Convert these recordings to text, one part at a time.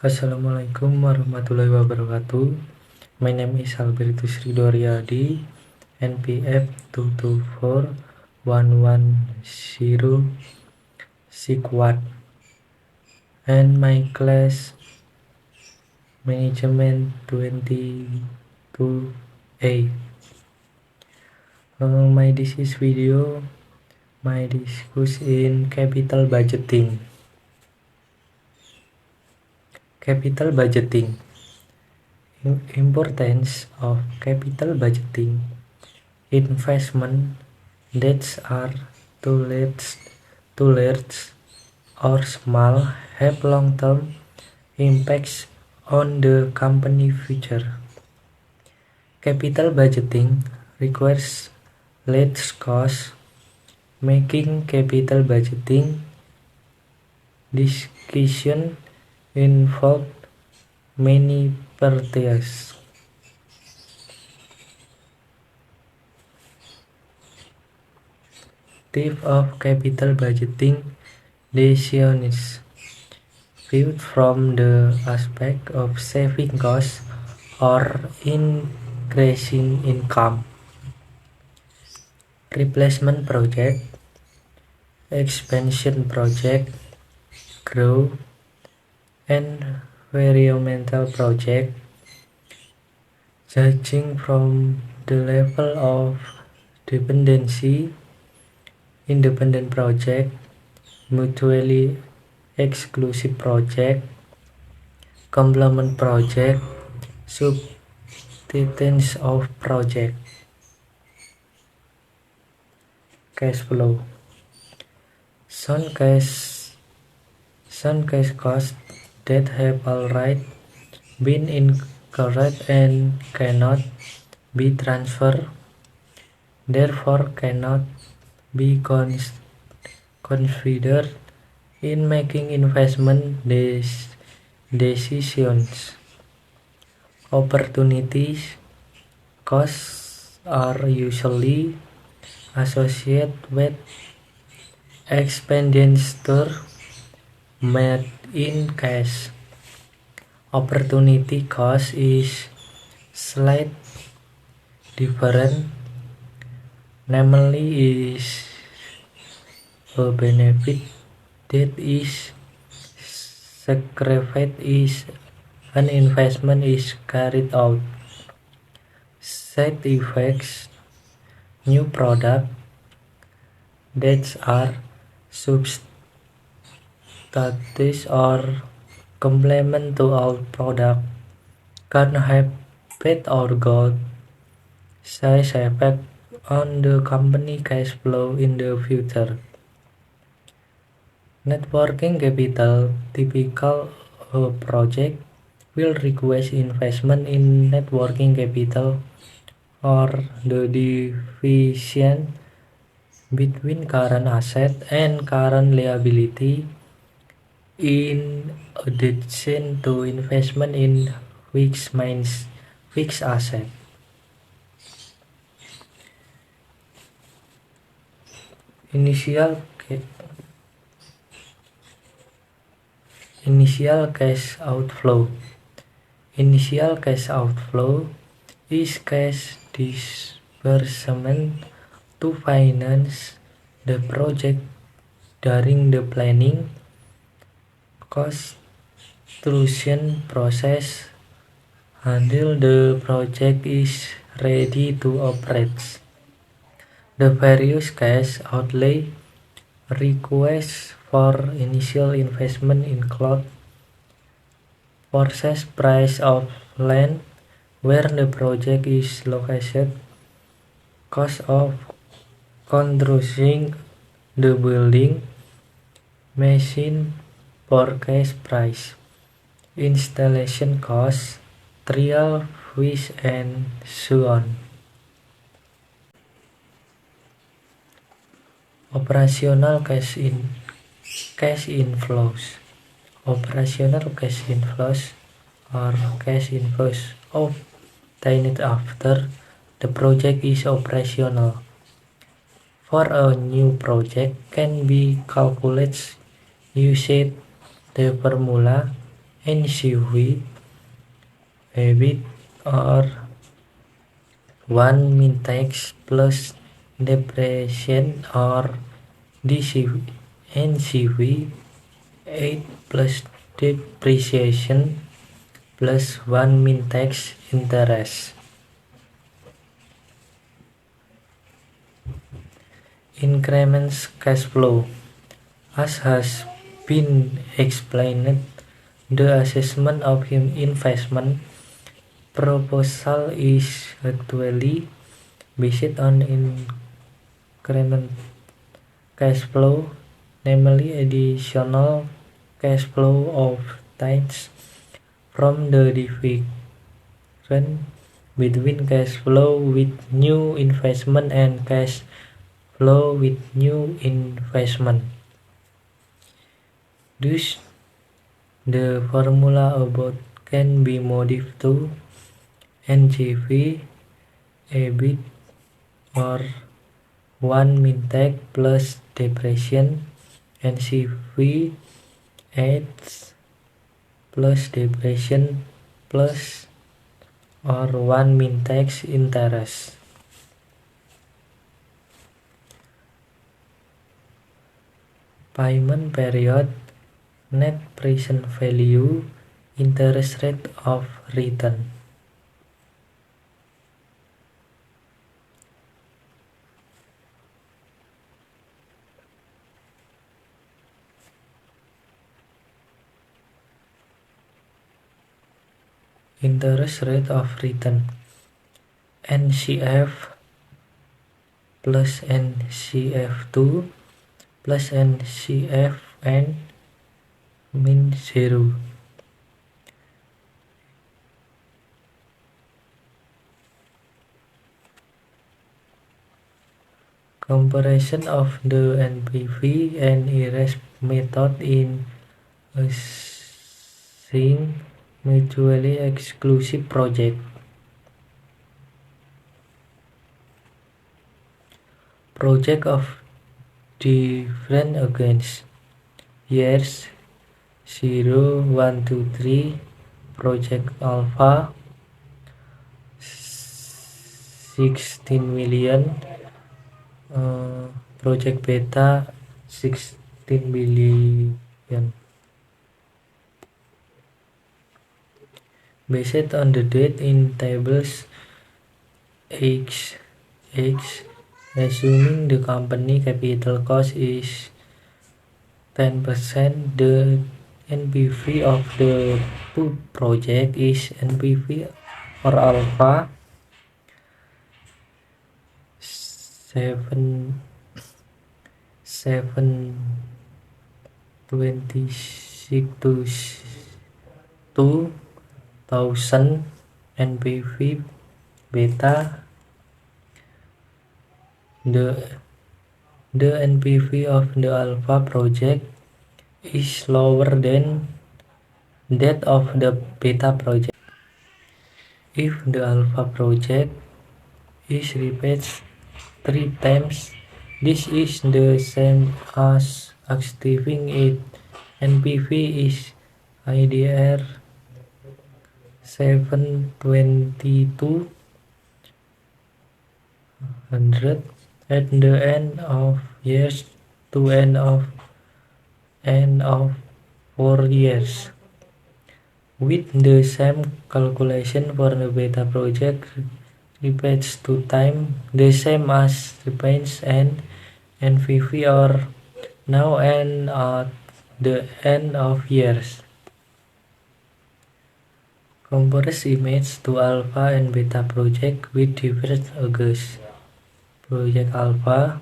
Assalamualaikum warahmatullahi wabarakatuh. My name is Albertus Ridho Riyadi, NPF 2241106 and my class management 22A. This is video my discuss in capital budgeting. Capital budgeting. Importance of capital budgeting. Investment that are too large or small have long-term impacts on the company future. Capital budgeting requires large costs. Making capital budgeting discussion involve many parties. Type of capital budgeting decisions viewed from the aspect of saving costs or increasing income. Replacement project, expansion project, growth, environmental project. Judging from the level of dependency, independent project, mutually exclusive project, complement project, substitutions of project. Cash flow. Some cash costs that have already been incurred and cannot be transferred, therefore cannot be considered in making investment decisions. Opportunities costs are usually associated with expenditure made in cash. Opportunity cost is slightly different, namely is a benefit that is sacrificed is an investment is carried out. Side effects. New product that are substitutes or complement to our product can have bad or good side effect on the company cash flow in the future. Networking capital. Typical project will require investment in networking capital or the division between current asset and current liability in addition to investment in fixed asset. Initial cash outflow. Initial cash outflow is cash disbursement to finance the project during the planning, construction process until the project is ready to operate. The various cash outlay requests for initial investment include purchase price of land where the project is located, cost of constructing the building, machine purchase price, installation costs, trial fees, and so on. Operational cash inflows. Operational cash inflows or cash inflows obtained after the project is operational. For a new project can be calculated using the formula NCV, EBIT, or 1 min tax plus depreciation, or DCV, NCV 8 plus depreciation plus 1 min tax interest. Increments cash flow. As has been explained, the assessment of investment proposal is actually based on increment cash flow, namely additional cash flow of types from the difference between cash flow with new investment and cash flow with new investment. Thus, the formula above can be modified to NCV, EBIT, or 1 min tax plus depreciation, NCV 8 plus depreciation plus or 1 min tax interest. Payment period, net present value, interest rate of return. Interest rate of return, NCF plus NCF2 plus NCFN min 0. Comparison of the NPV and IRES method in assessing mutually exclusive project. Project of different against years 0, 1, 2, 3, Project Alpha 16 million, Project Beta 16 billion. Based on the date in tables X, assuming the company capital cost is 10%, the NPV of the two project is NPV or alpha 726,000 NPV beta. The NPV of the alpha project is lower than that of the beta project. If the alpha project is repeated 3 times, this is the same as achieving its NPV is IDR 72200 at the end of years to end of 4 years. With the same calculation for the beta project repeats 2 times, the same as repeats and NPV are now and at the end of years. Compare image to alpha and beta project with different ages. Project Alpha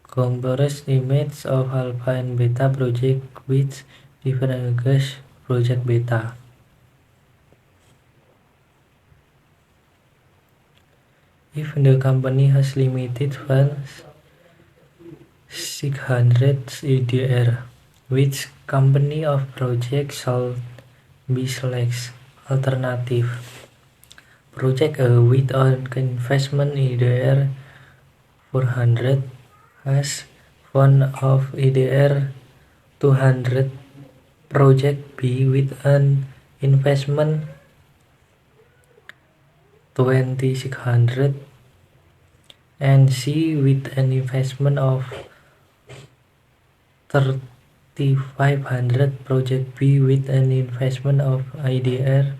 compares image of alpha and beta project with different ages. Project Beta. If the company has limited funds 600 IDR, which company of project shall be selected? Alternative. Project A with an investment IDR 400 has fund of EDR 200, project B with an investment 2600, and C with an investment of 3500, project B with an investment of IDR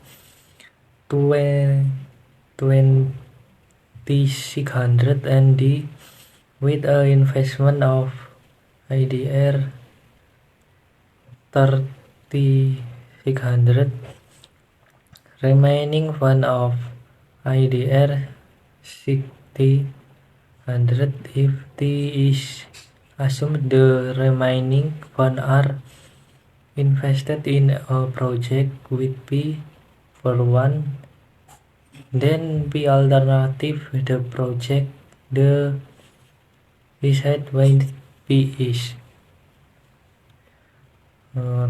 2600, and D with an investment of IDR 3600. Remaining fund of IDR 6000. If T is assumed, the remaining funds are invested in a project with P for 1, then P alternative the project the decide when P is.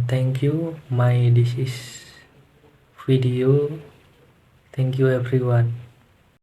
Thank you. This is video. Thank you everyone.